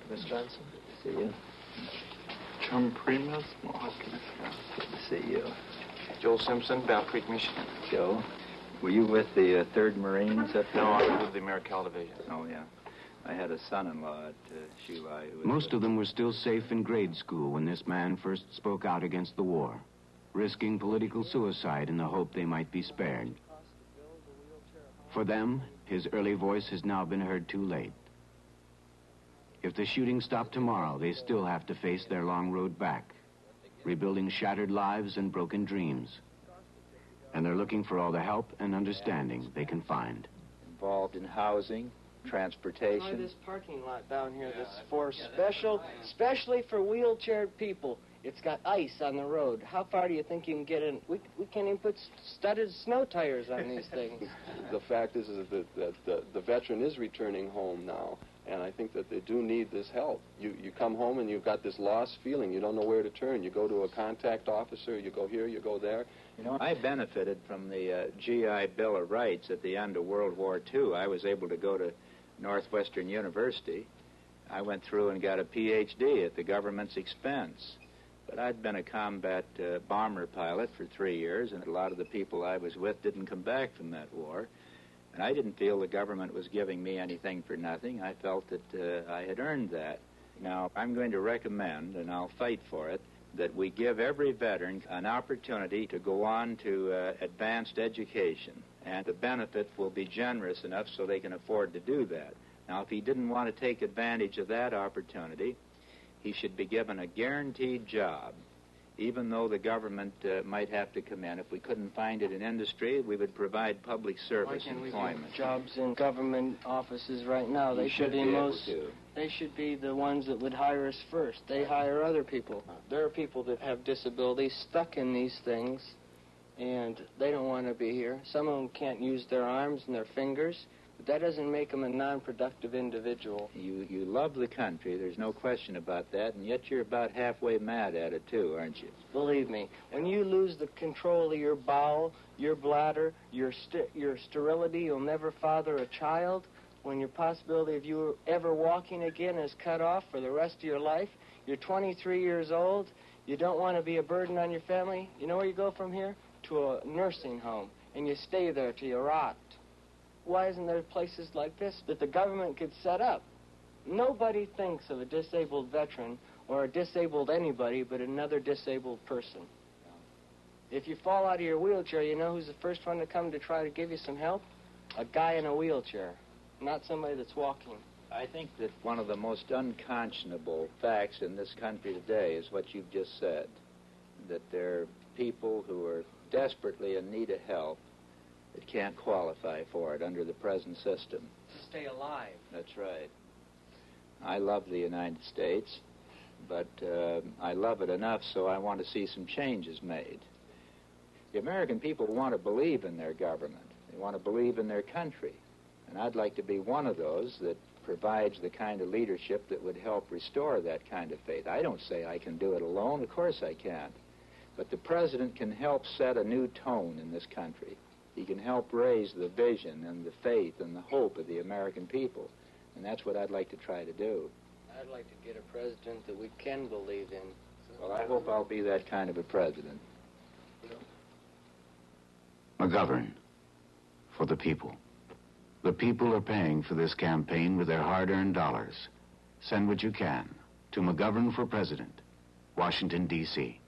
Miss Johnson? See you. Chum Primus, Mohawk. Good to see you. Joel Simpson, Battle Creek, Michigan. Joe, were you with the 3rd Marines up there? No, I was with the Americal Division. Oh, yeah. I had a son-in-law at Shulai who was... Most of them were still safe in grade school when this man first spoke out against the war, risking political suicide in the hope they might be spared. For them, his early voice has now been heard too late. If the shooting stopped tomorrow, they still have to face their long road back, rebuilding shattered lives and broken dreams. And they're looking for all the help and understanding they can find. Involved in housing, transportation. Try this parking lot down here that's for especially for wheelchaired people. It's got ice on the road. How far do you think you can get in? We can't even put studded snow tires on these things. The fact is that the veteran is returning home now, and I think that they do need this help. You come home and you've got this lost feeling. You don't know where to turn. You go to a contact officer, you go here, you go there. You know, I benefited from the GI Bill of Rights at the end of World War II. I was able to go to Northwestern University. I went through and got a PhD at the government's expense. But I'd been a combat bomber pilot for 3 years, and a lot of the people I was with didn't come back from that war. And I didn't feel the government was giving me anything for nothing. I felt that I had earned that. Now, I'm going to recommend, and I'll fight for it, that we give every veteran an opportunity to go on to advanced education. And the benefit will be generous enough so they can afford to do that. Now, if he didn't want to take advantage of that opportunity, he should be given a guaranteed job, even though the government might have to come in. If we couldn't find it in industry, we would provide public service employment. Jobs in government offices right now. They should be the ones that would hire us first. They hire other people. There are people that have disabilities stuck in these things, and they don't want to be here. Some of them can't use their arms and their fingers. But that doesn't make them a non-productive individual. You love the country, there's no question about that, and yet you're about halfway mad at it, too, aren't you? Believe me, when you lose the control of your bowel, your bladder, your sterility, you'll never father a child. When your possibility of you ever walking again is cut off for the rest of your life, you're 23 years old, you don't want to be a burden on your family, you know where you go from here? To a nursing home, and you stay there till you rot. Why isn't there places like this that the government could set up? Nobody thinks of a disabled veteran or a disabled anybody but another disabled person. If you fall out of your wheelchair, you know who's the first one to come to try to give you some help? A guy in a wheelchair, not somebody that's walking. I think that one of the most unconscionable facts in this country today is what you've just said, that there are people who are desperately in need of help that can't qualify for it under the present system. To stay alive. That's right. I love the United States, but I love it enough so I want to see some changes made. The American people want to believe in their government. They want to believe in their country. And I'd like to be one of those that provides the kind of leadership that would help restore that kind of faith. I don't say I can do it alone. Of course I can't. But the president can help set a new tone in this country. He can help raise the vision and the faith and the hope of the American people. And that's what I'd like to try to do. I'd like to get a president that we can believe in. Well, I hope I'll be that kind of a president. McGovern, for the people. The people are paying for this campaign with their hard-earned dollars. Send what you can to McGovern for President, Washington, D.C.